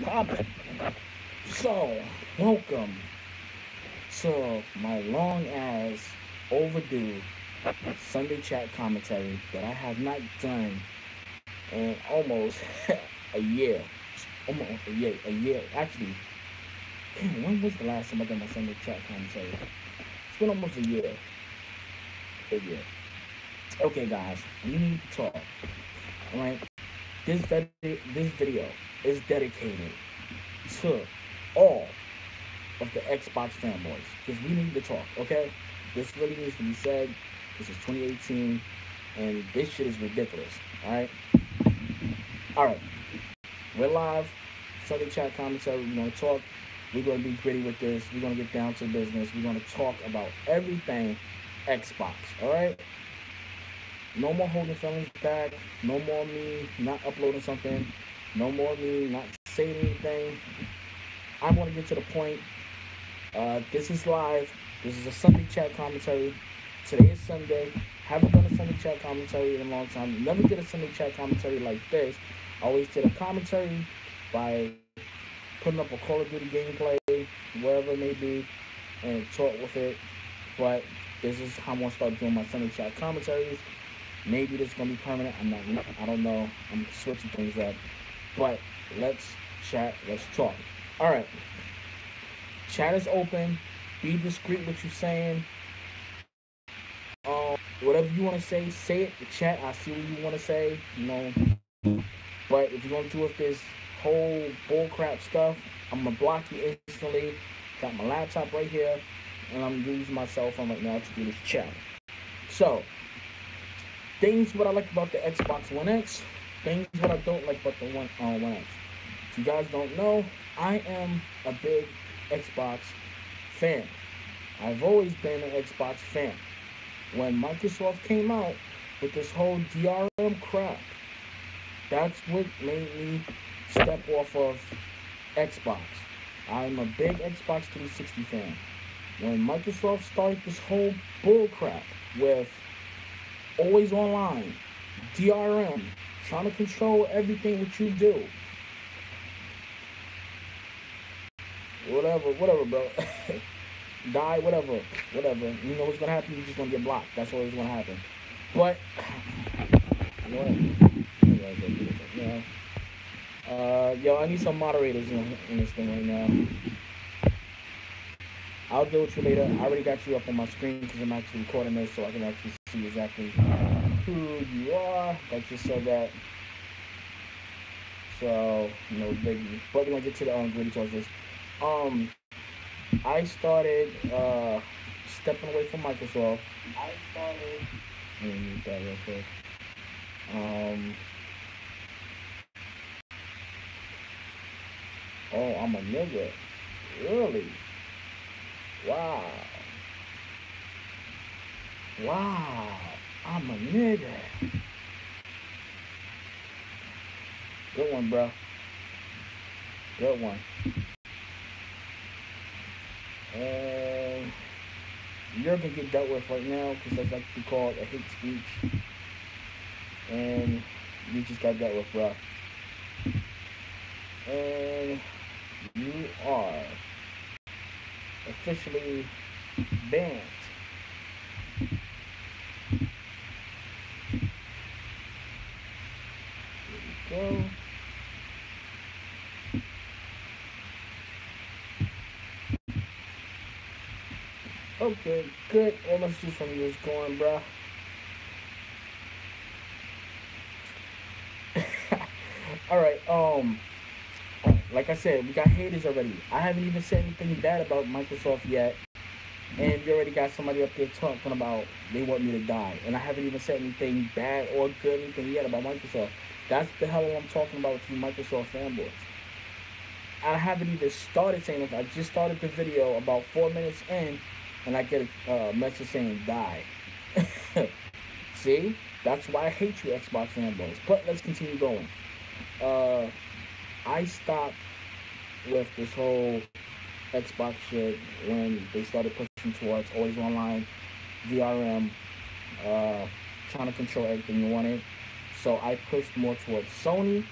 poppin'? So, welcome to my long ass overdue Sunday chat commentary that I have not done in almost a year. Almost a year. Actually, damn, when was the last time I did my Sunday chat commentary? It's been almost a year. A year. Okay, guys, we need to talk. Alright? This video is dedicated to all of the Xbox fanboys because we need to talk, okay? This really needs to be said. This is 2018, and this shit is ridiculous, alright? Alright, we're live. Sunday chat commentary. We're going to talk. We're going to be gritty with this. We're going to get down to business. We're going to talk about everything Xbox, alright? No more holding feelings back. No more me not uploading something. No more me not saying anything. I want to get to the point. This is live. This is a Sunday chat commentary. Today is Sunday. Haven't done a Sunday chat commentary in a long time. Never did a Sunday chat commentary like this. I always did a commentary by putting up a Call of Duty gameplay, wherever it may be, and talk with it. But this is how I'm gonna start doing my Sunday chat commentaries. Maybe this is gonna be permanent. I don't know. I'm switching things up. But let's chat. Let's talk. All right. Chat is open. Be discreet what you're saying. Whatever you want to say it. The chat, I see what you want to say. But if you're gonna do with this whole bullcrap stuff, I'm gonna block you instantly. Got my laptop right here, and I'm using my cell phone right now to do this chat. So, things what I like about the Xbox One X. Things what I don't like about the One X. If you guys don't know, I am a big Xbox fan. I've always been an Xbox fan. When Microsoft came out with this whole DRM crap, that's what made me step off of Xbox. I'm a big Xbox 360 fan. When Microsoft started this whole bullcrap with always online, DRM, trying to control everything what you do. Whatever, bro. Die, whatever. You know what's gonna happen? You're just gonna get blocked. That's always gonna happen. But what? Yo, I need some moderators in this thing right now. I'll deal with you later. I already got you up on my screen because I'm actually recording this, so I can actually see exactly who you are. I just said that. So, no biggie. But we're gonna get to the gritty towards this. I started stepping away from Microsoft. Let me mute that real quick. Oh, I'm a nigga. Really? Wow. I'm a nigga. Good one, bro. Good one. You're gonna get dealt with right now because that's actually called a hate speech, and you just got dealt with, bro. And you are officially banned. Here we go. Okay, good. All messages from you is going, bro. Alright, like I said, we got haters already. I haven't even said anything bad about Microsoft yet. And you already got somebody up there talking about they want me to die. And I haven't even said anything bad or good anything yet about Microsoft. That's the hell I'm talking about with you Microsoft fanboys. I haven't even started saying it. I just started the video about 4 minutes in, and I get a message saying die. See? That's why I hate you Xbox fanboys. But let's continue going. I stopped with this whole Xbox shit when they started pushing towards always online, DRM, trying to control everything you wanted. So I pushed more towards Sony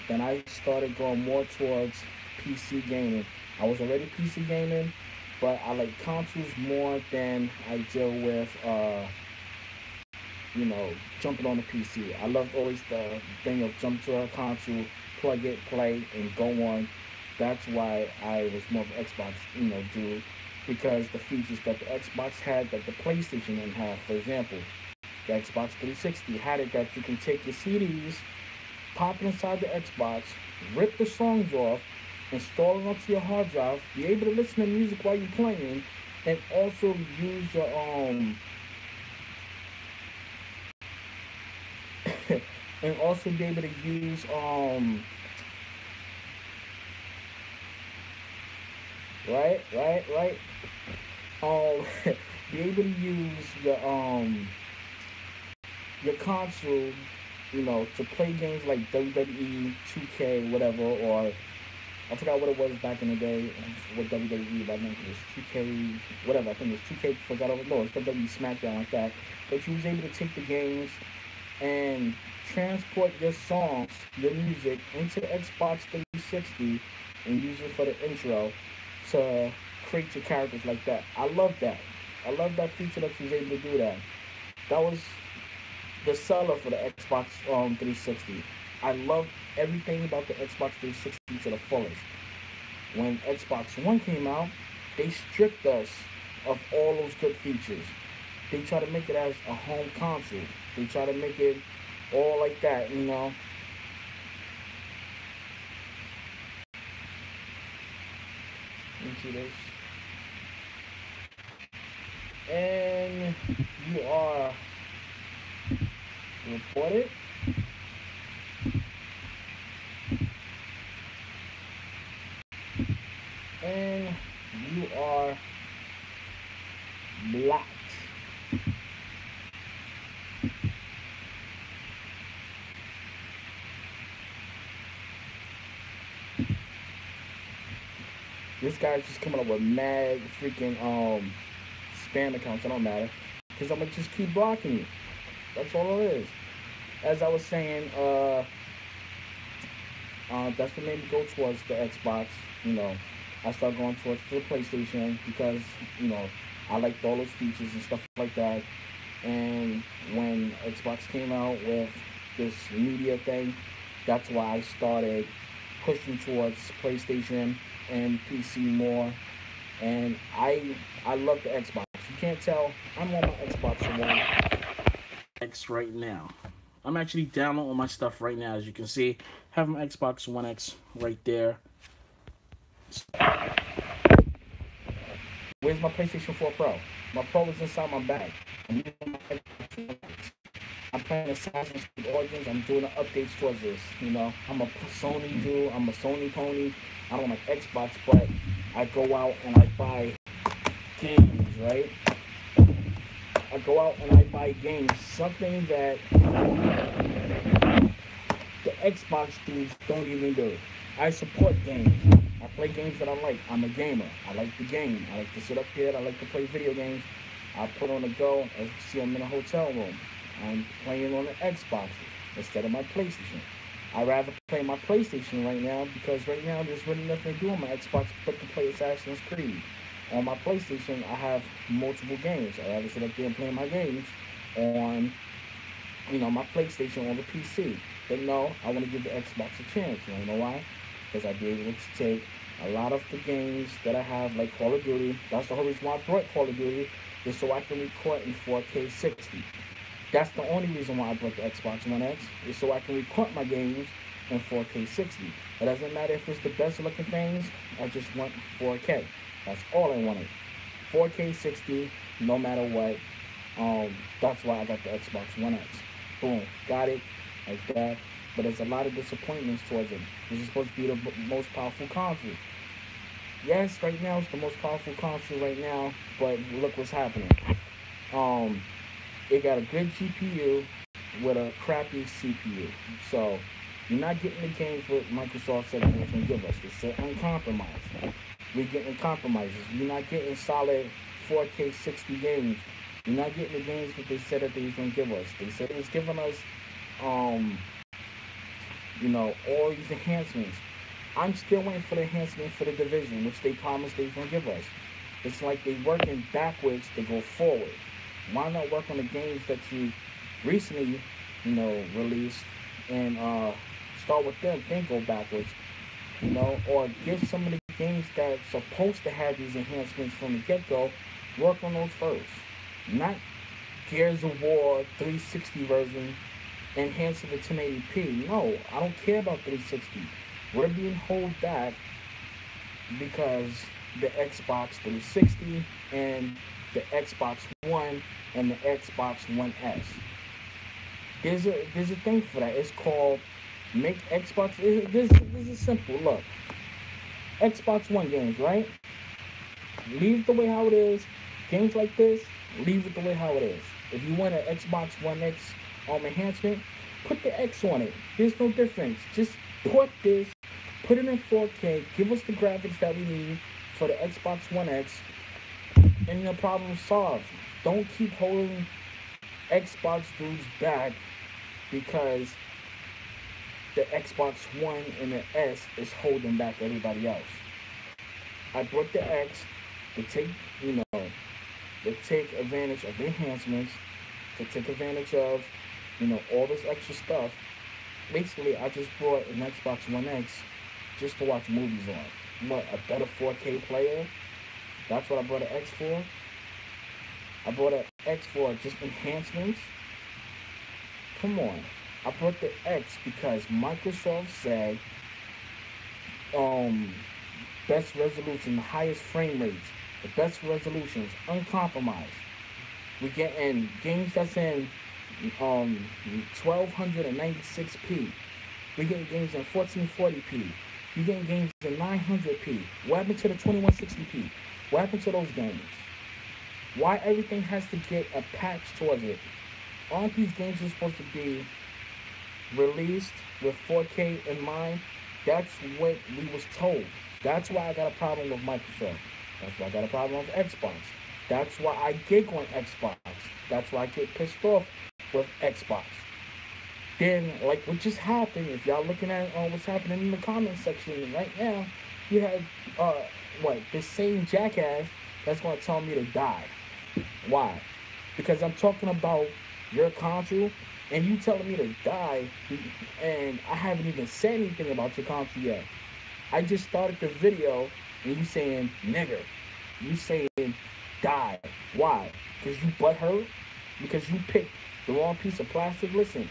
then I started going more towards PC gaming. I was already PC gaming, but I like consoles more than I deal with, jumping on the PC. I loved always the thing of jump to a console, plug it, play, and go on. That's why I was more of an Xbox, dude, because the features that the Xbox had that the PlayStation didn't have. For example, the Xbox 360 had it that you can take your CDs, pop it inside the Xbox, rip the songs off, install it onto your hard drive, be able to listen to music while you're playing, and also use your and also be able to use right um be able to use your console, to play games like WWE, 2K, whatever, or I forgot what it was back in the day with WWE, but I think it was 2K, whatever. I think it was 2K. Forgot over. No, it's WWE SmackDown like that. But you was able to take the games and transport your songs, your music into the Xbox 360 and use it for the intro to create your characters like that. I love that. I love that feature that you was able to do that. That was the seller for the Xbox 360. I love everything about the Xbox 360 to the fullest. When Xbox One came out, they stripped us of all those good features. They try to make it as a home console. They try to make it all like that. Let me see this. And you are reported. And you are blocked. This guy's just coming up with mad freaking spam accounts. It don't matter, because I'm gonna just keep blocking you. That's all it is. As I was saying, that's what made me go towards the Xbox. You know, I started going towards the PlayStation because I liked all those features and stuff like that. And when Xbox came out with this media thing, that's why I started pushing towards PlayStation and PC more. And I love the Xbox. You can't tell I'm on my Xbox One X right now. I'm actually downloading my stuff right now, as you can see. Have my Xbox One X right there. Where's my PlayStation 4 Pro? My Pro is inside my bag. I'm using my Xbox One X. I'm playing Assassin's Creed Origins. I'm doing the updates towards this. I'm a Sony dude. I'm a Sony pony. I don't like Xbox, but I go out and I buy games, right? I go out and I buy games. Something that the Xbox dudes don't even do. I support games. I play games that I like. I'm a gamer. I like the game. I like to sit up here. I like to play video games. I put on the go. As you see, I'm in a hotel room. I'm playing on the Xbox instead of my PlayStation. I'd rather play my PlayStation right now because right now there's really nothing to do on my Xbox but to play Assassin's Creed. On my PlayStation, I have multiple games. I'd rather sit up there and play my games on, my PlayStation on the PC. But no, I want to give the Xbox a chance. You wanna know why? Because I'd be able to take a lot of the games that I have, like Call of Duty. That's the whole reason why I brought Call of Duty, is so I can record in 4K 60. That's the only reason why I bought the Xbox One X, is so I can record my games in 4K 60. It doesn't matter if it's the best looking things, I just want 4K. That's all I wanted. 4K 60, no matter what. That's why I got the Xbox One X. Boom, got it, like that. But there's a lot of disappointments towards it. This is supposed to be the most powerful console. Yes, right now it's the most powerful console right now, but look what's happening. Um, it got a good GPU with a crappy CPU. So you're not getting the games what Microsoft said they was going to give us. They said uncompromised. We're getting compromises. You're not getting solid 4K 60 games. You're not getting the games that they said that they was going to give us. They said it was giving us all these enhancements. I'm still waiting for the enhancement for the division, which they promised they were going to give us. It's like they working backwards to go forward. Why not work on the games that you recently, released and start with them, then go backwards, or give some of the games that's supposed to have these enhancements from the get-go, work on those first. Not Gears of War 360 version, enhancing the 1080p. No, I don't care about 360. We're being held back because the Xbox 360 and the Xbox One and the Xbox One S. There's a thing for that. It's called make Xbox. This is simple. Look, Xbox One games, right? Leave the way how it is. Games like this, leave it the way how it is. If you want an Xbox One X enhancement, put the X on it. There's no difference. Just put this, put it in 4K, give us the graphics that we need for the Xbox One X, and the problem solved. Don't keep holding Xbox dudes back because the Xbox One and the S is holding back everybody else. I brought the X to take, to take advantage of the enhancements, to take advantage of, all this extra stuff. Basically, I just brought an Xbox One X just to watch movies on. What, a better 4K player? That's what I brought an X for. I brought an X for just enhancements. Come on. I brought the X because Microsoft said best resolution, the highest frame rates, the best resolutions, uncompromised. We're getting games that's in 1296p. We're getting games in 1440p. You're getting games in 900p. What happened to the 2160p? What happened to those games? Why everything has to get a patch towards it? Aren't these games supposed to be released with 4K in mind? That's what we was told. That's why I got a problem with Microsoft. That's why I got a problem with Xbox. That's why I gig on Xbox. That's why I get pissed off with Xbox. Then, like what just happened, if y'all looking at what's happening in the comment section right now, you had, the same jackass that's going to tell me to die. Why? Because I'm talking about your console, and you telling me to die, and I haven't even said anything about your console yet. I just started the video, and you saying, nigger. You saying, die. Why? Because you butthurt? Because you picked the wrong piece of plastic? Listen,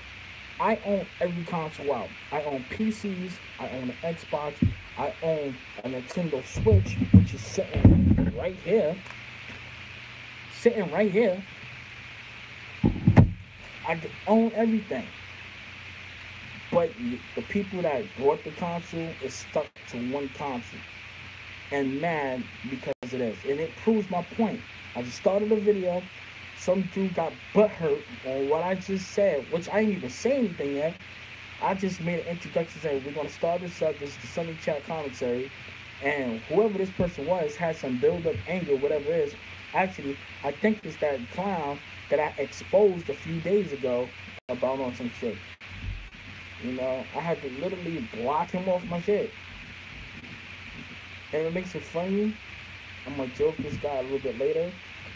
I own every console out. I own PCs, I own an Xbox, I own a Nintendo Switch, which is sitting right here. Sitting right here. I own everything. But the people that bought the console is stuck to one console and mad because of this. And it proves my point. I just started a video. Some dude got butthurt on what I just said, which I didn't even say anything yet. I just made an introduction saying we're going to start this up. This is the Sunday Chat commentary. And whoever this person was had some build-up anger, whatever it is. Actually, I think it's that clown that I exposed a few days ago about on some shit. I had to literally block him off my shit. And it makes it funny. I'm going to joke this guy a little bit later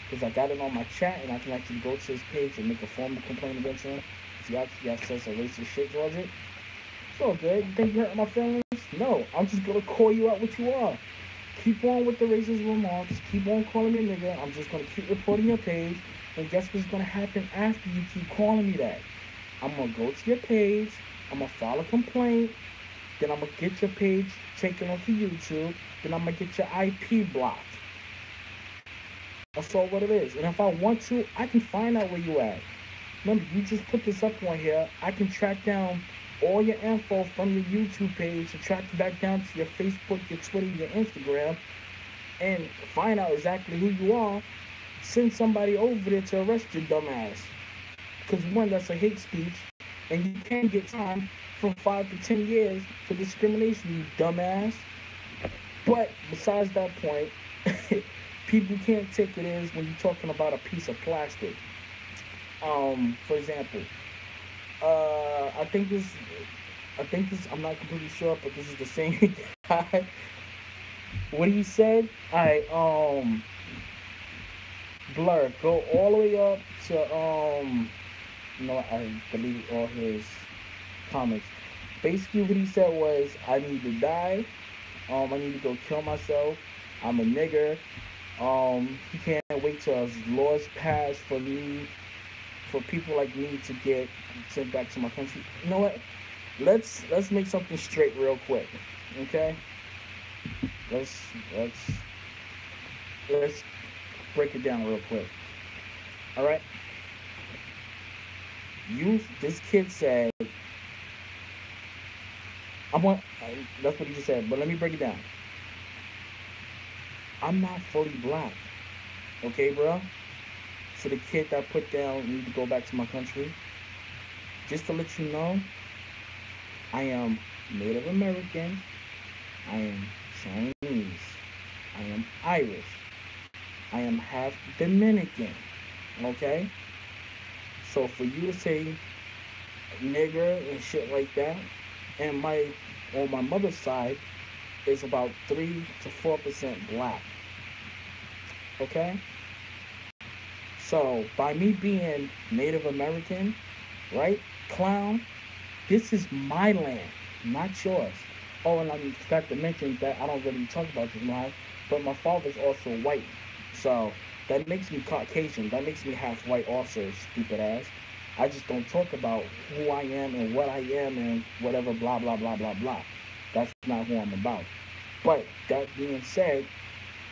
because I got it on my chat and I can actually go to his page and make a formal complaint against him. He actually says some racist shit towards it. It's all good. You think you hurt my feelings? No. I'm just going to call you out what you are. Keep on with the racist remarks. Keep on calling me nigga. I'm just going to keep reporting your page. And guess what's going to happen after you keep calling me that? I'm going to go to your page. I'm going to file a complaint. Then I'm going to get your page taken off of YouTube. Then I'm going to get your IP blocked. That's all what it is. And if I want to, I can find out where you at. Remember, you just put this up on here. I can track down all your info from your YouTube page and track it back down to your Facebook, your Twitter, your Instagram, and find out exactly who you are. Send somebody over there to arrest your dumb ass. Because one, that's a hate speech, and you can get time from 5 to 10 years for discrimination, you dumbass. But besides that point, people can't take it as when you're talking about a piece of plastic. For example, I think this I think this. I'm not completely sure, but this is the same guy. What he said? Blur. Go all the way up to I deleted all his comments. Basically, what he said was, I need to die. I need to go kill myself. I'm a nigger. He can't wait till his laws pass for people like me to get sent back to my country. You know what? Let's make something straight real quick, okay? Let's let's let's break it down real quick. All right. This kid said, I want. That's what he just said. But let me break it down. I'm not fully black, okay, bro? So the kid that put down need to go back to my country. Just to let you know, I am Native American. I am Chinese. I am Irish. I am half Dominican. Okay? So for you to say nigger and shit like that, and my on my mother's side is about 3 to 4% black. Okay? So by me being Native American, right, clown, this is my land, not yours. Oh, and I forgot to mention that I don't really talk about this line, but my father's also white. So that makes me Caucasian. That makes me half white also, stupid ass. I just don't talk about who I am and what I am and whatever, blah, blah, blah, blah, blah. That's not who I'm about. But that being said,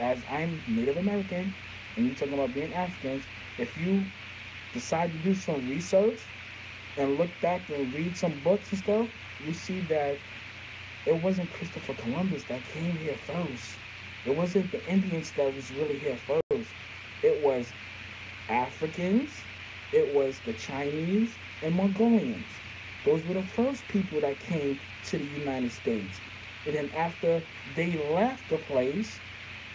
as I'm Native American and you're talking about being Africans, if you decide to do some research and look back and read some books and stuff, you see that it wasn't Christopher Columbus that came here first. It wasn't the Indians that was really here first. It was Africans, it was the Chinese, and Mongolians. Those were the first people that came to the United States. And then after they left the place,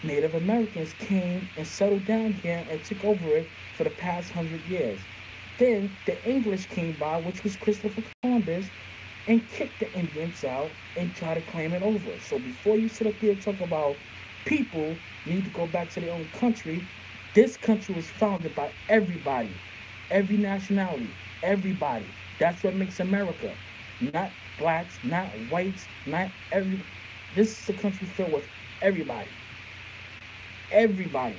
Native Americans came and settled down here and took over it for the past 100 years. Then the English came by, which was Christopher Columbus, and kicked the Indians out and tried to claim it over. So before you sit up here and talk about people need to go back to their own country, this country was founded by everybody, every nationality, everybody. That's what makes America. Not blacks, not whites, not every. This is a country filled with everybody. Everybody.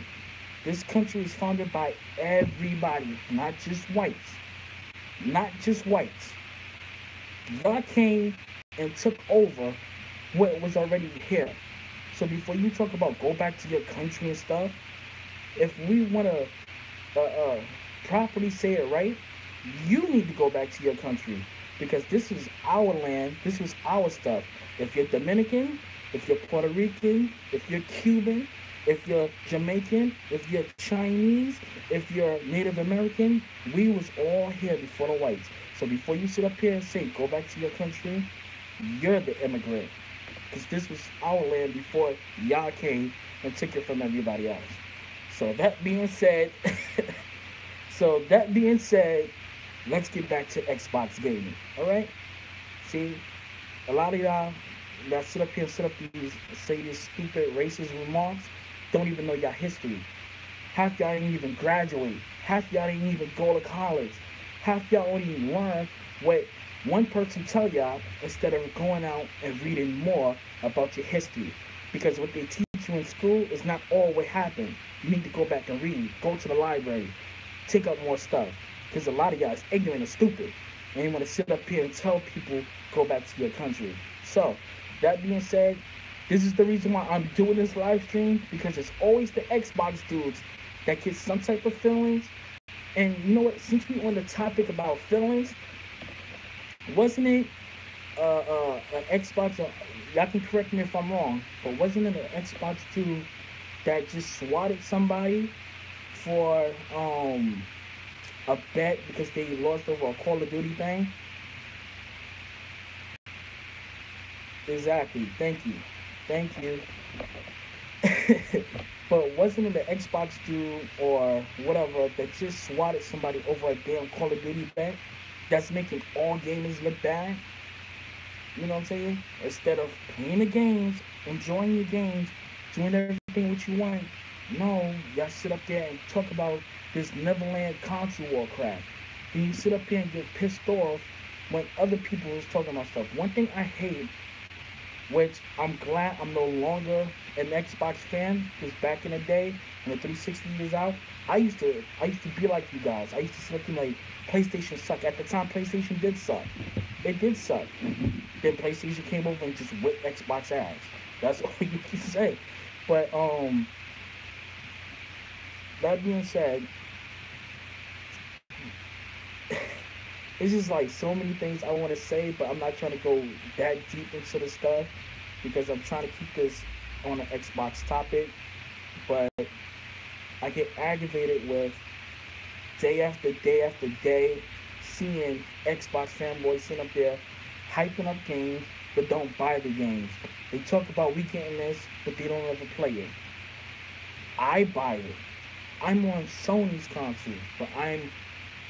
This country is founded by everybody, not just whites. Not just whites. Y'all came and took over what was already here. So before you talk about go back to your country and stuff, if we want to properly say it right, you need to go back to your country because this is our land. This was our stuff. If you're Dominican, if you're Puerto Rican, if you're Cuban, if you're Jamaican, if you're Chinese, if you're Native American, we was all here before the whites. So before you sit up here and say, go back to your country, you're the immigrant. Because this was our land before y'all came and took it from everybody else. So that being said, let's get back to Xbox gaming. All right? See, a lot of y'all that sit up here and say these stupid racist remarks don't even know y'all history. Half y'all didn't even graduate. Half y'all didn't even go to college. Half y'all only learn what one person tell y'all instead of going out and reading more about your history. Because what they teach you in school is not all what happened. You need to go back and read. Go to the library. Take up more stuff. Because a lot of y'all is ignorant and stupid. And you want to sit up here and tell people, go back to your country. So, that being said, this is the reason why I'm doing this live stream. Because it's always the Xbox dudes that get some type of feelings. And you know what? Since we're on the topic about feelings, wasn't it an Xbox? Y'all can correct me if I'm wrong, but wasn't it an Xbox 2 that just swatted somebody for a bet because they lost over a Call of Duty thing? Exactly. Thank you. But wasn't it an Xbox dude or whatever that just swatted somebody over a damn Call of Duty bet? That's making all gamers look bad. You know what I'm saying? Instead of playing the games, enjoying your games, doing everything what you want, no, y'all sit up there and talk about this Neverland console war crap. Then you sit up here and get pissed off when other people is talking about stuff. One thing I hate, which I'm glad I'm no longer an Xbox fan, because back in the day when the 360 was out, I used to be like you guys. I used to sit up and like PlayStation suck. At the time, PlayStation did suck. It did suck. Then PlayStation came over and just whipped Xbox ass. That's all you can say. But that being said, it's just like so many things I want to say, but I'm not trying to go that deep into the stuff because I'm trying to keep this on an Xbox topic. But I get aggravated with day after day after day seeing Xbox fanboys sitting up there hyping up games but don't buy the games. They talk about we getting this, but they don't ever play it. I buy it. I'm on Sony's console, but I'm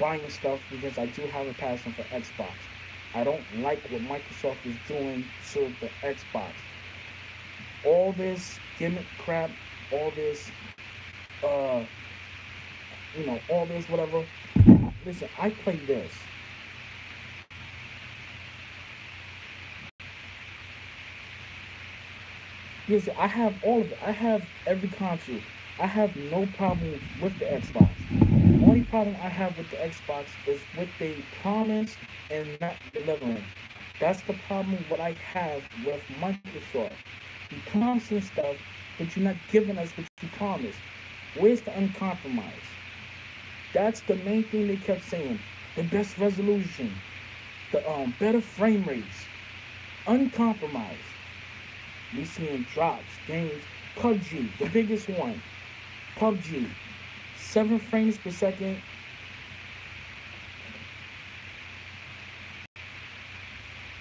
buying stuff because I do have a passion for Xbox. I don't like what Microsoft is doing to the Xbox. All this gimmick crap, all this, uh, all this whatever. Listen, I play this. Listen, I have all of it. I have every console. I have no problems with the Xbox. The only problem I have with the Xbox is what they promise and not delivering. That's the problem what I have with Microsoft. You promising stuff, but you're not giving us what you promised. Where's the uncompromised? That's the main thing they kept saying. The best resolution, the better frame rates, uncompromised. We seeing drops, games, PUBG, the biggest one. PUBG, 7 frames per second.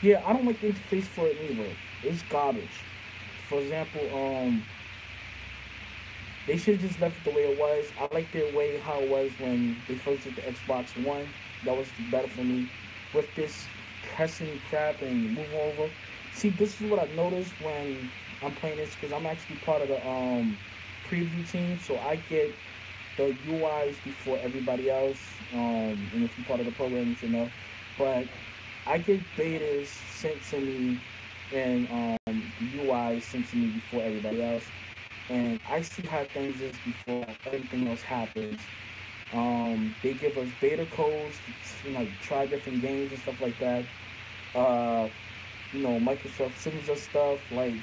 Yeah, I don't like the interface for it either. It's garbage. For example, they should have just left it the way it was. I like the way how it was when they first did the Xbox One. That was better for me. With this pressing crap and move over. See, this is what I noticed when I'm playing this because I'm actually part of the preview team, so I get the UIs before everybody else. And if you're part of the program, you should know. But I get betas sent to me and UIs sent to me before everybody else, and I see how things is before everything else happens. They give us beta codes to like try different games and stuff like that. Uh, Microsoft sends us stuff like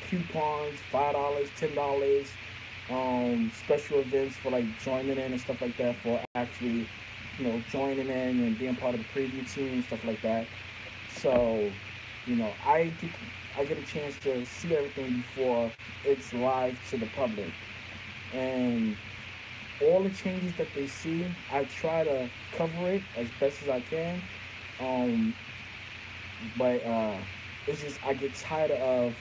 coupons, $5, $10, special events for like joining in and stuff like that for actually, joining in and being part of the preview team and stuff like that. So, I get a chance to see everything before it's live to the public. And all the changes that they see, I try to cover it as best as I can. Um, but it's just I get tired of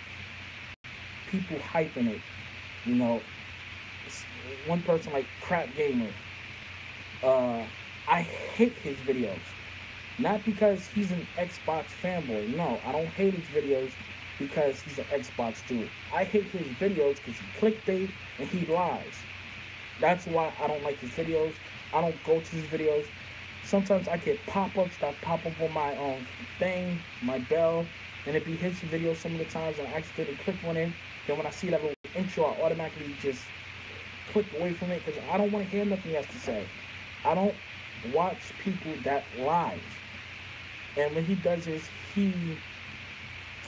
people hyping it. You know, one person like Crap Gamer. Uh, I hate his videos. Not because he's an Xbox fanboy. No, I don't hate his videos because he's an Xbox dude. I hate his videos because he clickbait and he lies. That's why I don't like his videos. I don't go to his videos. Sometimes I get pop-ups that pop up on my thing, my bell, and it be his video some of the times and I accidentally click on it. Then when I see that little intro, I automatically just click away from it because I don't want to hear nothing he has to say. I don't watch people that lies. And when he does this, he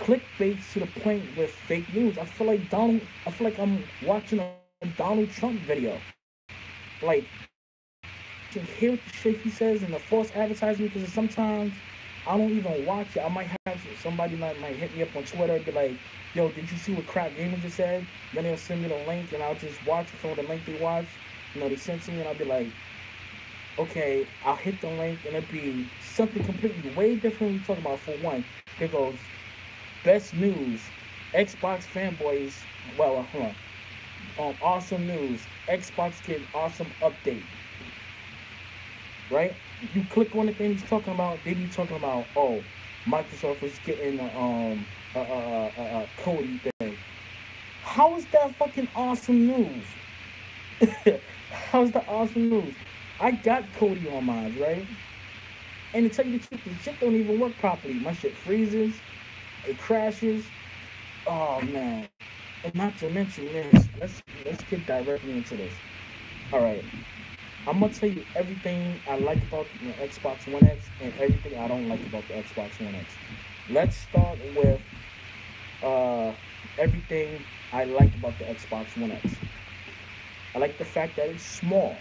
clickbaits to the point with fake news. I feel like I'm watching a Donald Trump video. Like, you hear what the shit he says in the false advertisement because sometimes I don't even watch it. I might have somebody might hit me up on Twitter and be like, yo, did you see what Crap Gamer just said? Then they'll send me the link and I'll just watch it from the link they watch. They sent to me and I'll be like, okay, I'll hit the link and it'll be something completely way different we talk about. For one, it goes, best news, Xbox fanboys, well, hold on. Awesome news, Xbox get awesome update. Right? You click on the thing he's talking about, they be talking about, oh, Microsoft was getting a Cody thing. How is that fucking awesome news? How's the awesome news? I got Cody on mine, right? And to tell you the truth, the shit don't even work properly. My shit freezes, it crashes. Oh man. And not to mention this, let's get directly into this. All right, I'm gonna tell you everything I like about the Xbox One X and everything I don't like about the Xbox One X. Let's start with uh, everything I like about the Xbox One X. I like the fact that it's small,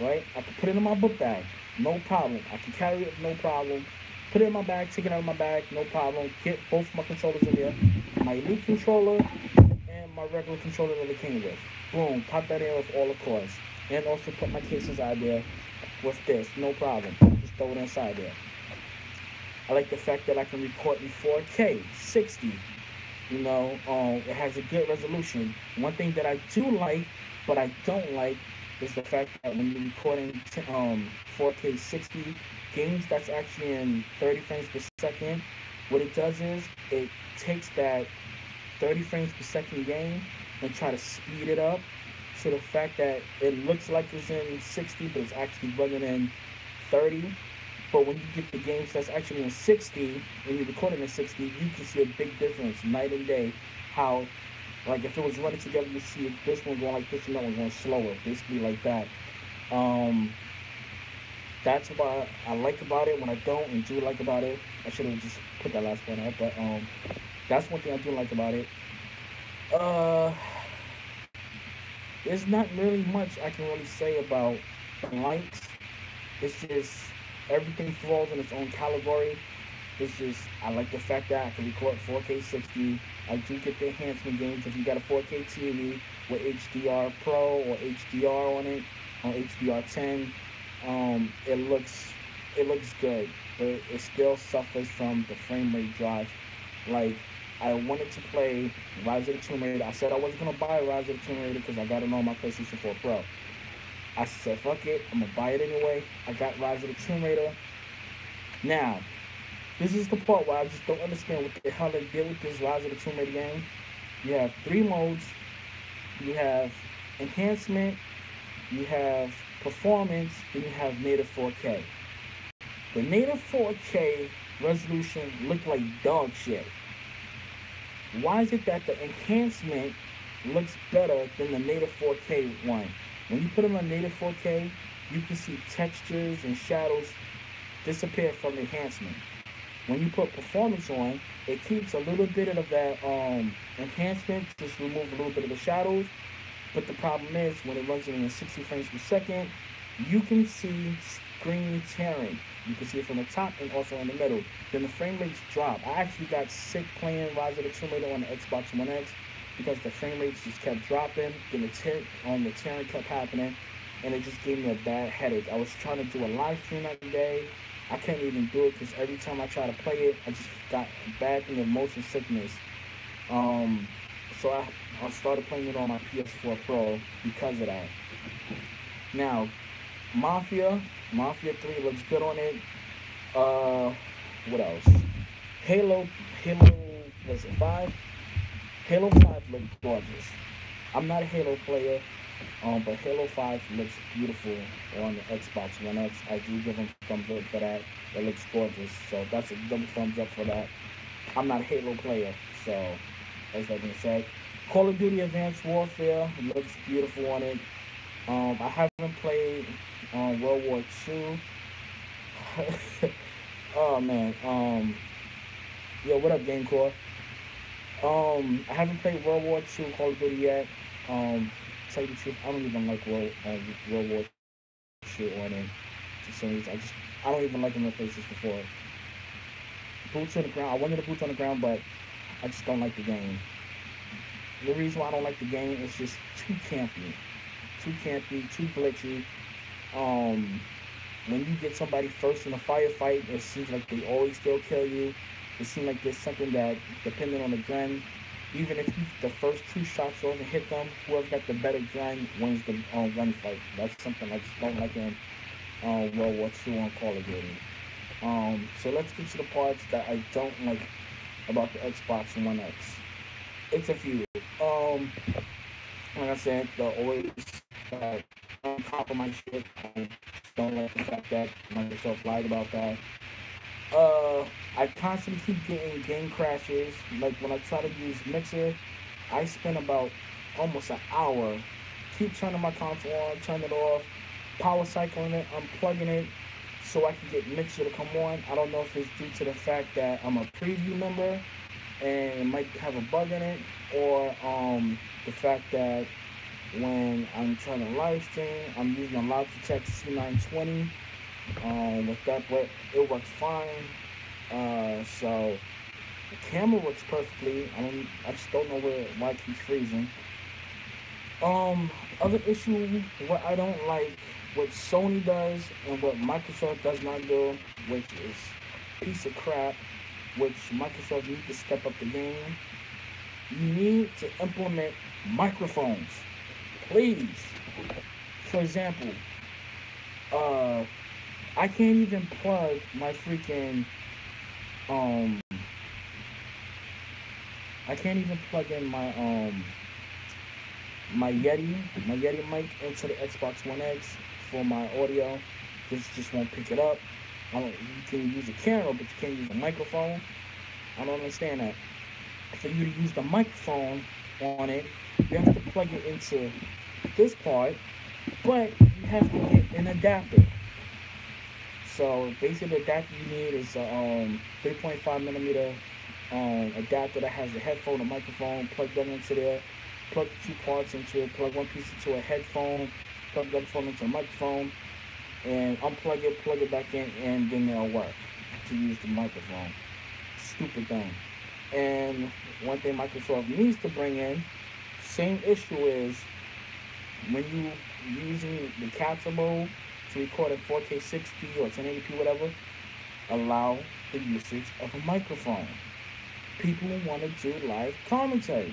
right? I can put it in my book bag, no problem. I can carry it, no problem. Put it in my bag, take it out of my bag, no problem. Get both my controllers in there, my Elite controller and my regular controller that it came with. Boom, pop that in with all the cords. And also put my cases out there with this, no problem. Just throw it inside there. I like the fact that I can record in 4K, 60. It has a good resolution. One thing that I do like, but I don't like, is the fact that when you're recording 4K 60 games that's actually in 30 frames per second, what it does is it takes that 30 frames per second game and try to speed it up to the fact that it looks like it's in 60, but it's actually running in 30. But when you get the games that's actually in 60, when you're recording in 60, you can see a big difference night and day. How, like, if it was running together, you see this one going like this and that one going slower, basically like that. Um, that's what I like about it. When I don't and do like about it, I should have just put that last one out. But that's one thing I do like about it. Uh, there's not really much I can really say about the likes. It's just everything falls in its own category. It's just I like the fact that I can record 4K 60. I do get the enhancement games. If you got a 4K TV with HDR Pro or HDR on it, on HDR 10, it looks good, but it still suffers from the frame rate drive. Like, I wanted to play Rise of the Tomb Raider. I said I wasn't gonna buy Rise of the Tomb Raider because I got it on my PlayStation 4 Pro. I said, fuck it, I'm gonna buy it anyway. I got Rise of the Tomb Raider. Now, this is the part where I just don't understand what the hell they did with this Rise of the Tomb Raider game. You have three modes. You have enhancement, you have performance, then you have native 4K. The native 4K resolution looked like dog shit. Why is it that the enhancement looks better than the native 4K one? When you put them on native 4K, you can see textures and shadows disappear from the enhancement. When you put performance on, it keeps a little bit of that enhancement, just remove a little bit of the shadows. But the problem is when it runs in 60 frames per second, you can see screen tearing. You can see it from the top and also in the middle. Then the frame rates drop. I actually got sick playing Rise of the Tomb Raider on the Xbox One X because the frame rates just kept dropping. Then the tearing kept happening, and it just gave me a bad headache. I was trying to do a live stream that day. I couldn't even do it because every time I try to play it, I just got bad thing of motion sickness. So I started playing it on my PS4 Pro because of that. Now, Mafia 3 looks good on it. What else? Halo, was it 5? Halo 5 looked gorgeous. I'm not a Halo player, but Halo 5 looks beautiful on the Xbox One X. I do give them thumbs up for that. It looks gorgeous, so that's a double thumbs up for that. I'm not a Halo player, so as that being said, Call of Duty Advanced Warfare looks beautiful on it. I haven't played World War II. Oh man. Yo, what up, GameCore? I haven't played World War II Call of Duty yet. Tell you the truth, I don't even like World War II on it. For some reason, I don't even like them in PlayStation 4. Boots on the ground. I wanted the boots on the ground, but I just don't like the game. The reason why I don't like the game is just too campy, too glitchy. When you get somebody first in a firefight, it seems like they always still kill you. It seems like there's something that, depending on the gun, even if you the first two shots over hit them, whoever got the better gun wins the gunfight. That's something I just don't like in World War II on Call of Duty. So let's get to the parts that I don't like about the Xbox One X. It's a few. Like I said, the always that uncompromised shit. I don't like the fact that Microsoft lied about that. Uh, I constantly keep getting game crashes. Like when I try to use Mixer, I spend about almost an hour. Keep turning my console on, turn it off, power cycling it, unplugging it, so I can get Mixer to come on. I don't know if it's due to the fact that I'm a preview member and it might have a bug in it, or the fact that when I'm trying to live stream, I'm using a Logitech C920 with that, but it works fine. So the camera works perfectly. I just don't know why it keeps freezing. Other issue, what I don't like, what Sony does and what Microsoft does not do, which is a piece of crap, which Microsoft needs to step up the game. You need to implement microphones, please. For example, uh, I can't even plug my freaking um, I can't even plug in my Yeti mic into the Xbox One X for my audio. This just won't pick it up. You can use a camera, but you can't use a microphone. I don't understand that. For you to use the microphone on it, you have to plug it into this part, but you have to get an adapter. So basically, the adapter you need is a 3.5 millimeter adapter that has a headphone, a microphone. Plug that into there. Plug the two parts into it. Plug one piece into a headphone. Plug the other phone into a microphone, and unplug it, plug it back in, and then they'll work to use the microphone. Stupid thing. And one thing Microsoft needs to bring in, same issue is when you using the capture mode to record at 4K 60 or 1080p whatever, allow the usage of a microphone. People want to do live commentary.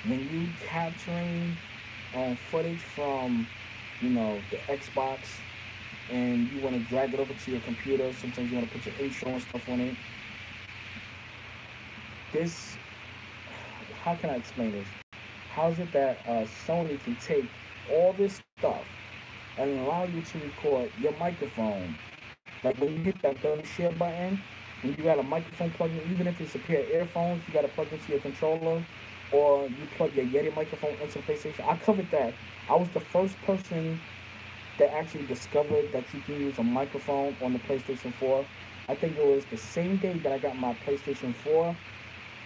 When you capturing footage from, the Xbox, and you want to drag it over to your computer, sometimes you want to put your intro and stuff on it. This, how can I explain this? How is it that Sony can take all this stuff and allow you to record your microphone? Like when you hit that double share button, when you got a microphone plugged in, even if it's a pair of earphones, you got to plug into your controller, or you plug your Yeti microphone into the PlayStation. I covered that. I was the first person that actually discovered that you can use a microphone on the PlayStation 4. I think it was the same day that I got my PlayStation 4.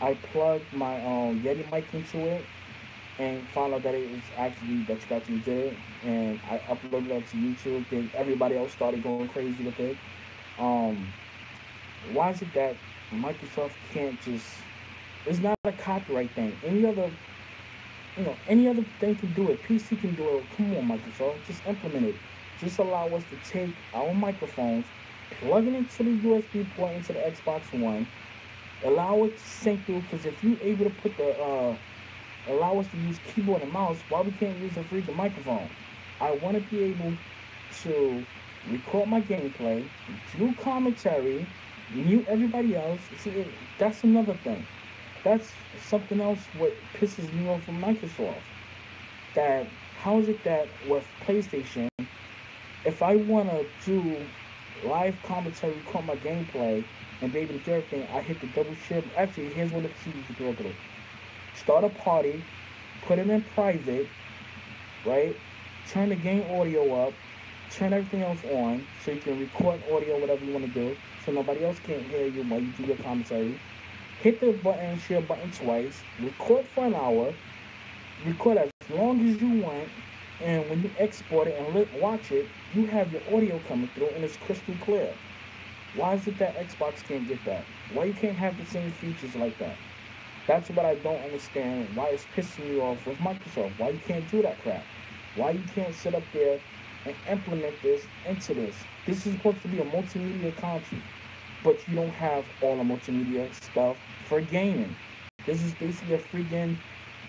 I plugged my Yeti mic into it and found out that it was actually that you actually did it, and I uploaded it to YouTube. Then everybody else started going crazy with it. Um, why is it that Microsoft can't just? It's not a copyright thing. Any other thing can do it. PC can do it. Come on, Microsoft, just implement it. Just allow us to take our microphones, plug it into the USB port into the Xbox One, allow it to sync through. Because if you're able to put allow us to use keyboard and mouse, why we can't use a freaking microphone? I want to be able to record my gameplay, do commentary, mute everybody else. See, that's another thing. That's something else what pisses me off from Microsoft. That how is it that with PlayStation, if I want to do live commentary, record my gameplay, and be able to do everything, I hit the double shift. Actually, here's what the procedures you go through. Start a party, put it in private, right? Turn the game audio up, turn everything else on so you can record audio, whatever you want to do, so nobody else can't hear you while you do your commentary. Hit the button, share button twice, record for an hour, record as long as you want, and when you export it and watch it, you have your audio coming through and it's crystal clear. Why is it that Xbox can't get that? Why you can't have the same features like that? That's what I don't understand. Why it's pissing me off with Microsoft. Why you can't do that crap? Why you can't sit up there and implement this into this? This is supposed to be a multimedia console, but you don't have all the multimedia stuff for gaming. This is basically a freaking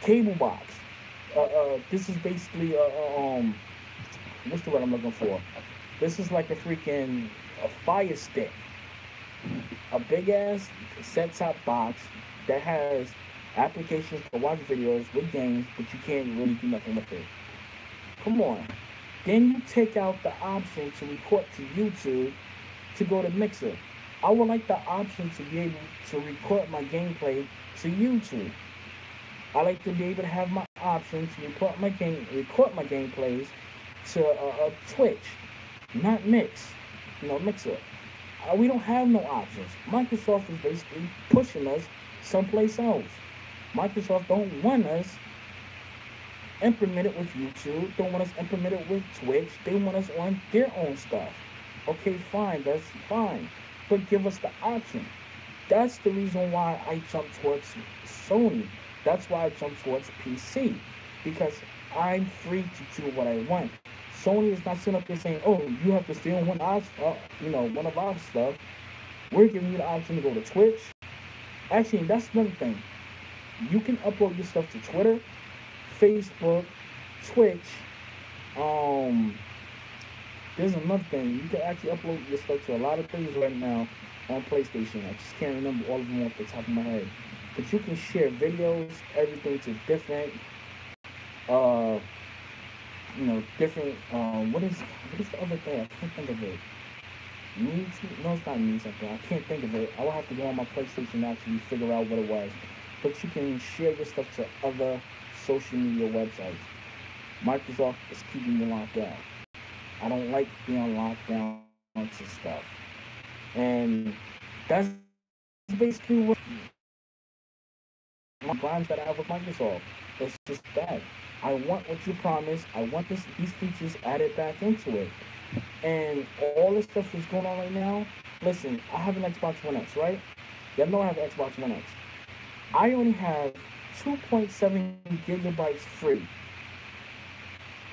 cable box. This is basically what's the word I'm looking for? This is like a freaking Fire Stick. A big ass set top box that has applications to watch videos with games, but you can't really do nothing with it. Come on. Then you take out the option to record to YouTube to go to Mixer. I would like the option to be able to record my gameplay to YouTube. I like to be able to have my option to record my gameplays to Twitch, not Mixer. We don't have no options. Microsoft is basically pushing us someplace else. Microsoft don't want us implement it with YouTube. Don't want us implement it with Twitch. They want us on their own stuff. Okay, fine, that's fine. But give us the option. That's the reason why I jumped towards Sony. That's why I jumped towards PC. Because I'm free to do what I want. Sony is not sitting up there saying, "Oh, you have to steal one of our stuff." We're giving you the option to go to Twitch. Actually, that's another thing. You can upload your stuff to Twitter, Facebook, Twitch. Um, there's another thing. You can actually upload your stuff to a lot of things right now on PlayStation. I just can't remember all of them off the top of my head. But you can share videos, everything to different, uh, different. What is the other thing? I can't think of it. Needs? No, it's not needs something. I can't think of it. I will have to go on my PlayStation and actually figure out what it was. But you can share your stuff to other social media websites. Microsoft is keeping you locked down. I don't like being locked down to stuff. And that's basically what my grinds that I have with Microsoft. It's just that. I want what you promised. I want these features added back into it. And all this stuff that's going on right now, listen, I have an Xbox One X, right? Y'all know I have an Xbox One X. I only have 2.7 gigabytes free.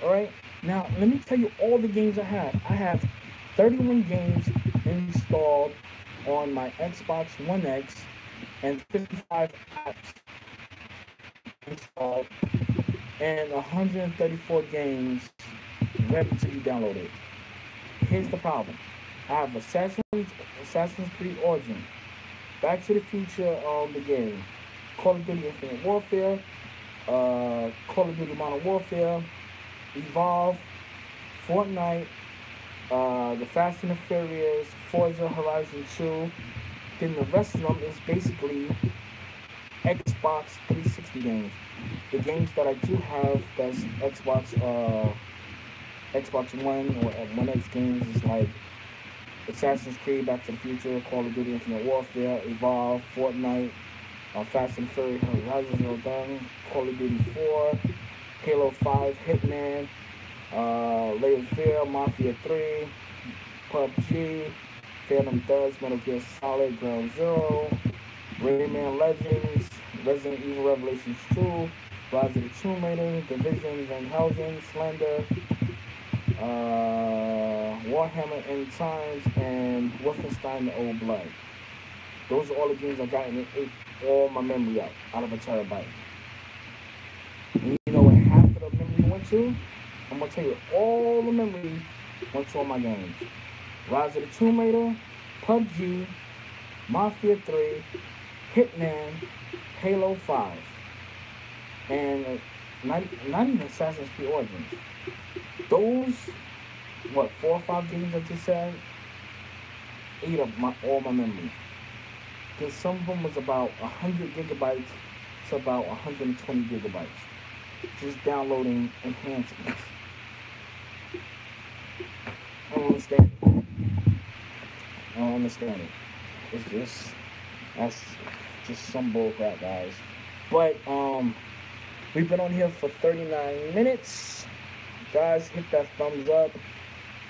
Alright? Now, let me tell you all the games I have. I have 31 games installed on my Xbox One X and 55 apps installed and 134 games ready to be downloaded. Here's the problem. I have Assassin's Creed Origin, Back to the Future the game, Call of Duty Infinite Warfare, Call of Duty Modern Warfare, Evolve, Fortnite, the Fast and the Furious, Forza Horizon 2. Then the rest of them is basically Xbox 360 games. The games that I do have that's Xbox One or One X games is like Assassin's Creed, Back to the Future, Call of Duty Infinite Warfare, Evolve, Fortnite, Fast and Furious, Horizon Zero Dawn, Call of Duty 4, Halo 5, Hitman, Layers of Fear, Mafia 3, PUBG, Phantom Dust, Metal Gear Solid, Ground Zero, Rayman Legends, Resident Evil Revelations 2, Rise of the Tomb Raider, Division, Van Helsing, Slender, Warhammer End Times, and Wolfenstein the Old Blood. Those are all the games I got, and it ate all my memory out of a terabyte. And you know what half of the memory went to? I'm going to tell you all the memory went to all my games. Rise of the Tomb Raider, PUBG, Mafia 3, Hitman, Halo 5, and not even Assassin's Creed Origins. Those, 4 or 5 games I just said, ate up all my memory. Because some of them was about 100 gigabytes to about 120 gigabytes. Just downloading enhancements. I don't understand it. I don't understand it. That's just some bullcrap, guys. But, we've been on here for 39 minutes. Guys, hit that thumbs up.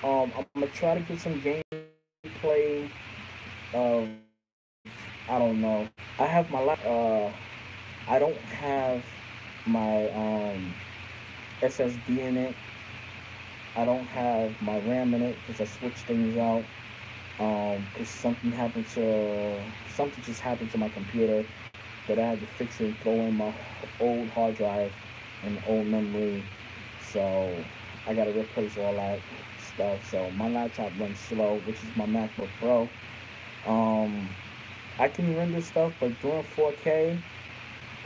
I'm gonna try to get some gameplay of, I don't know. I have my I don't have my SSD in it. I don't have my RAM in it because I switched things out. Because something just happened to my computer that I had to fix it, throw in my old hard drive and old memory. So I gotta replace all that stuff. So my laptop runs slow, which is my MacBook Pro. Um, I can render stuff, but doing 4K,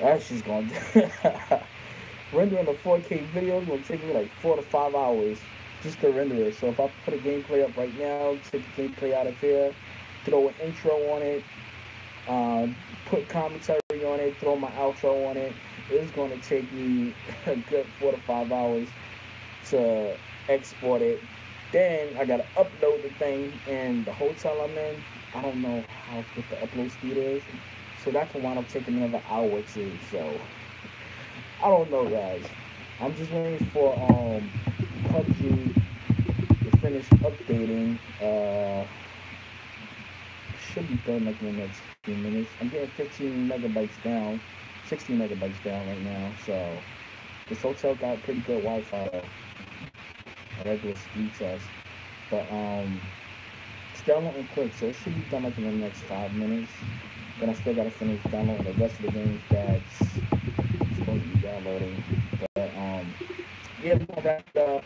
that's just gonna rendering a 4K video is gonna take me like 4 to 5 hours just to render it. So if I put a gameplay up right now, take the gameplay out of here, throw an intro on it, uh, put commentary on it, throw my outro on it, it's gonna take me a good 4 to 5 hours to export it. Then I gotta upload the thing, and the hotel I'm in, I don't know how what the upload speed is, so that can wind up taking another hour or two. So I don't know, guys. I'm just waiting for PUBG to finish updating. Should be done like in the next few minutes. I'm getting 15 megabytes down, 16 megabytes down right now. So this hotel got pretty good Wi-Fi, a regular speed test. But it's downloading quick, so it should be done like in the next 5 minutes. Then I still gotta finish downloading the rest of the games that's supposed to be downloading. But yeah, we're gonna wrap it up.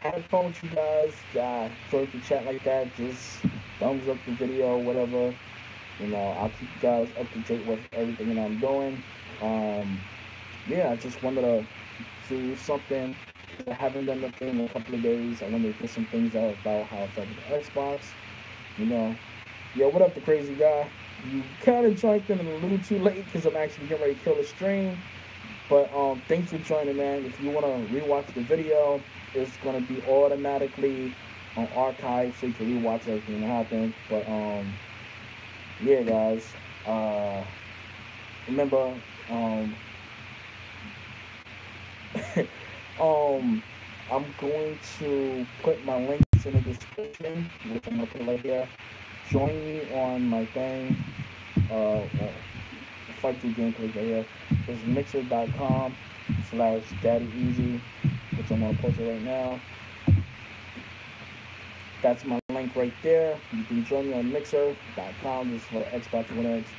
Have fun with you guys. Enjoy the chat like that. Just thumbs up the video, whatever. I'll keep you guys up to date with everything that I'm doing. Um, yeah, I just wanted to do something. I haven't done nothing in a couple of days. I wanted to get some things out about how I felt with the Xbox. You know, yo, what up, the crazy guy? You kind of joined in a little too late because I'm actually getting ready to kill the stream. But thanks for joining, man. If you want to rewatch the video, it's gonna be automatically on archive, so you can rewatch everything that happened. But yeah, guys. Remember, um, I'm going to put my links in the description, which I'm gonna put right here. Join me on my thing. Fight through gameplays right here. It's mixer.com/daddyeasy, which I'm gonna post it right now. That's my link right there. You can join me on mixer.com. This is for Xbox One X.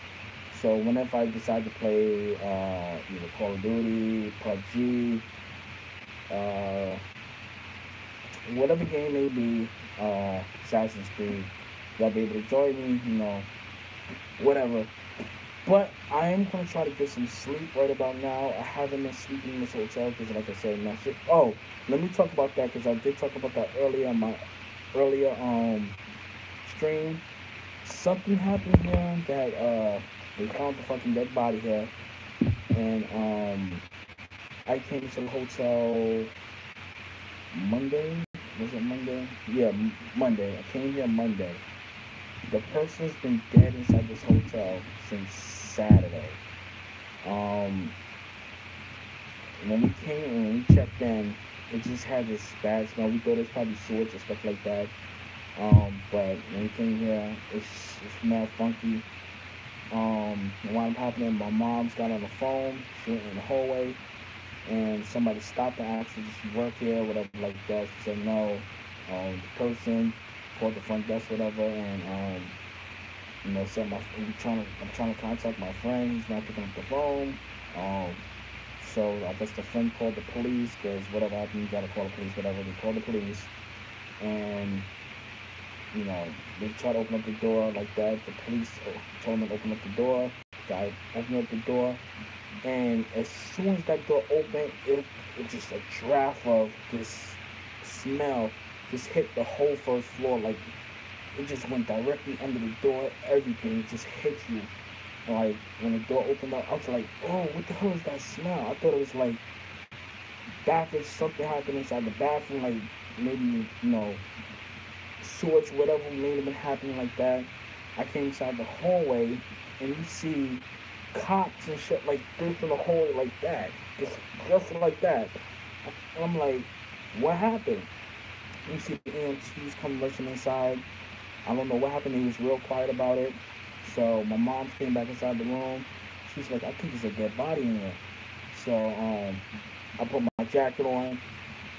So whenever I decide to play either Call of Duty, PUBG, uh, whatever game may be, Assassin's Creed, y'all be able to join me, whatever. But I am going to try to get some sleep right about now. I haven't been sleeping in this hotel because, like I said, my shit. Oh, let me talk about that because I did talk about that earlier in my earlier stream. Something happened here that they found the fucking dead body here, and I came to the hotel Monday. Was it Monday? Yeah, Monday. I came here Monday. The person's been dead inside this hotel since Saturday. Um, when we checked in, it just had this bad smell. We thought it was probably sewage or stuff like that. But when we came here, it smelled funky. What happening? My mom's got on the phone. She went in the hallway, and somebody stopped and asked her, "Does she work here?" Whatever like that. She said no. The person called the front desk, whatever, and said I'm trying to contact my friend. He's not picking up the phone. So I guess the friend called the police because whatever happened, you gotta call the police. Whatever, they called the police, and they tried to open up the door like that. The police told them to open up the door. Guy opened up the door, and as soon as that door opened, it just a draft of this smell just hit the whole first floor. Like it just went directly under the door. Everything just hit you. Like when the door opened up, I was like, "Oh, what the hell is that smell?" I thought it was like back if something happened inside the bathroom, like maybe sewage, whatever may have been happening like that. I came inside the hallway, and you see cops and shit like through from the hallway like that, just like that. And I'm like, what happened? You see the EMTs come rushing inside. I don't know what happened. He was real quiet about it. So my mom came back inside the room. She's like, I think there's a dead body in there. So I put my jacket on,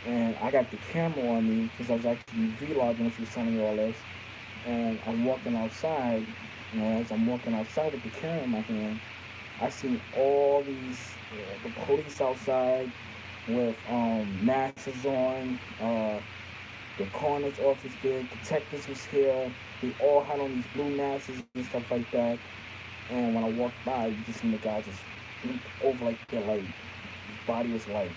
and I got the camera on me because I was actually vlogging when she was telling me all this. And I'm walking outside. As I'm walking outside with the camera in my hand, I see all these the police outside with masks on. The coroner's office there, detectives was here, they all had on these blue masks and stuff like that. And when I walked by, you just seen the guy just leap over like their like his body was like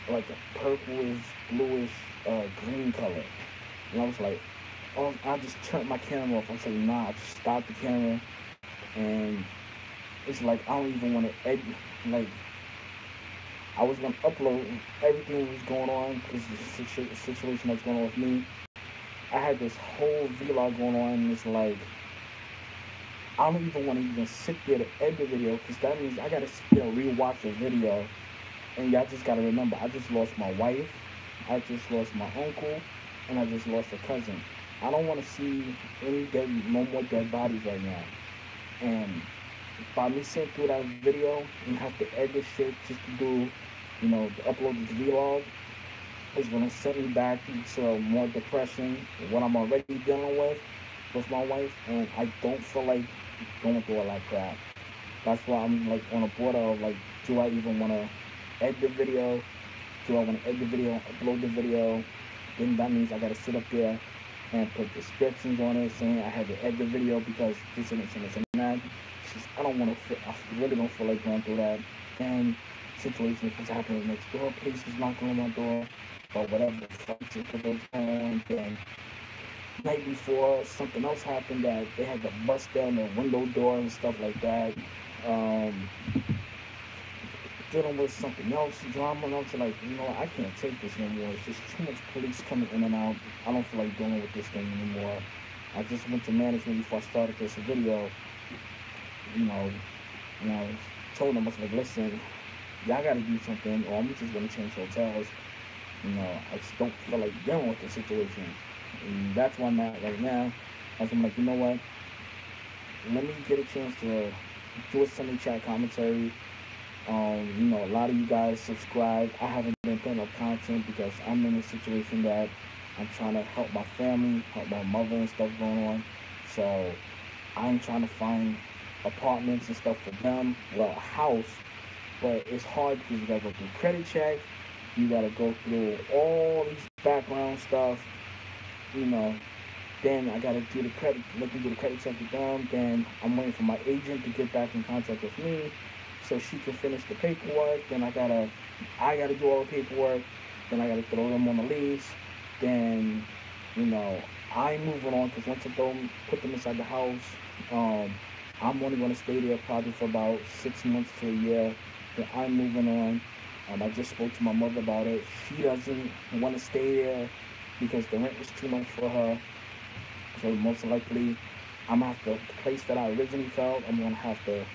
a purplish, bluish, green color. And I was like, oh, I just turned my camera off. I was like, nah, I just stopped the camera. And it's like, I don't even want to edit. Like, I was going to upload everything that was going on because the situation that's going on with me. I had this whole vlog going on, and it's like, I don't even want to even sit there to edit the video because that means I got to sit there and rewatch the video. And y'all just got to remember, I just lost my wife, I just lost my uncle, and I just lost a cousin. I don't want to see no more dead bodies right now. And by me sitting through that video and have to edit this shit just to do, to upload this vlog, is going to set me back into more depression, what I'm already dealing with my wife, and I don't feel like going through all that crap. That's why I'm like on a border of like, do I even want to edit the video? Do I want to edit the video, upload the video? Then that means I got to sit up there and put descriptions on it saying I had to edit the video because this and this and this and that. I don't want to. I really don't feel like going through that. And situation if it's happening next door, police is knocking on my door, or whatever the fuck was going on. Then night before, something else happened that they had to bust down the window door and stuff like that. Dealing with something else, drama, and I was like, I can't take this anymore. It's just too much police coming in and out. I don't feel like dealing with this thing anymore. I just went to management before I started this video. Told them, I was like, listen, y'all gotta do something, or I'm just gonna change hotels. I just don't feel like dealing with the situation. And that's where I'm at right now. I'm like, you know what? Let me get a chance to do a Sunday chat commentary. A lot of you guys subscribe. I haven't been putting up content because I'm in a situation that I'm trying to help my family, help my mother and stuff going on. So I'm trying to find apartments and stuff for them, well, a house, but it's hard because you gotta go through credit check, you gotta go through all these background stuff, then I gotta do the credit, let me do the credit check with them, then I'm waiting for my agent to get back in contact with me so she can finish the paperwork, then I gotta do all the paperwork, then I gotta throw them on the lease, then, I'm moving on because once I put them inside the house, I'm only going to stay there probably for about 6 months to a year. Then I'm moving on. I just spoke to my mother about it. She doesn't want to stay there because the rent is too much for her. So most likely, I'm going to have to, the place that I originally felt, I'm going to have to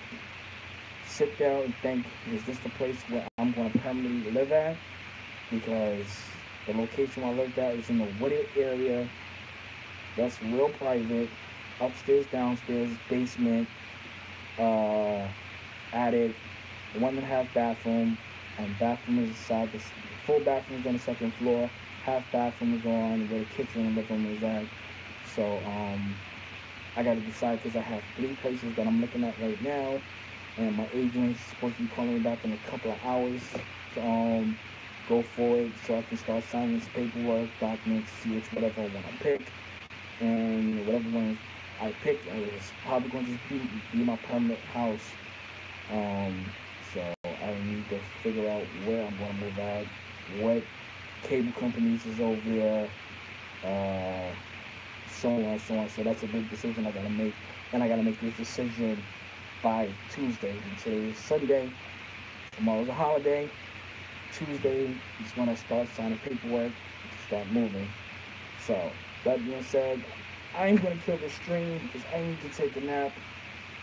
sit there and think, is this the place where I'm going to permanently live at? Because the location I lived at is in the wooded area. That's real private. Upstairs, downstairs, basement, attic, 1.5 bathroom. Bathroom is inside. The full bathroom is on the second floor. Half bathroom is on where the kitchen and living room is at. So I got to decide because I have 3 places that I'm looking at right now, and my agent is supposed to be calling me back in a couple of hours to go forward so I can start signing this paperwork, documents, see whatever I want to pick, and whatever one I pick is probably going to just be my permanent house. So I need to figure out where I'm going to move at, what cable companies is over there, so on, so on. So that's a big decision I got to make, and I got to make this decision by Tuesday. And today is Sunday. Tomorrow's a holiday. Tuesday is when I start signing paperwork to start moving. So that being said, I ain't going to kill the stream because I need to take a nap.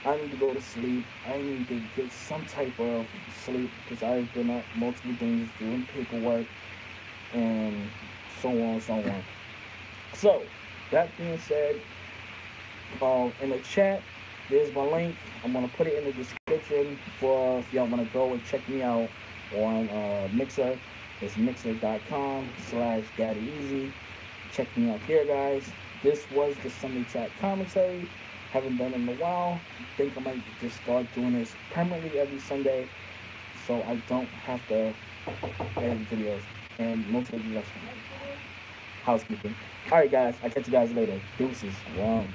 I need to go to sleep. I need to get some type of sleep because I've been up multiple days doing paperwork and so on and so on. So, that being said, in the chat, there's my link. I'm going to put it in the description for if y'all want to go and check me out on Mixer. It's mixer.com/GaddyEasy. Check me out there, guys. This was the Sunday Chat commentary. Haven't done it in a while. Think I might just start doing this permanently every Sunday so I don't have to edit videos and most of the lessons. housekeeping. All right, guys. I'll catch you guys later. Deuces. One.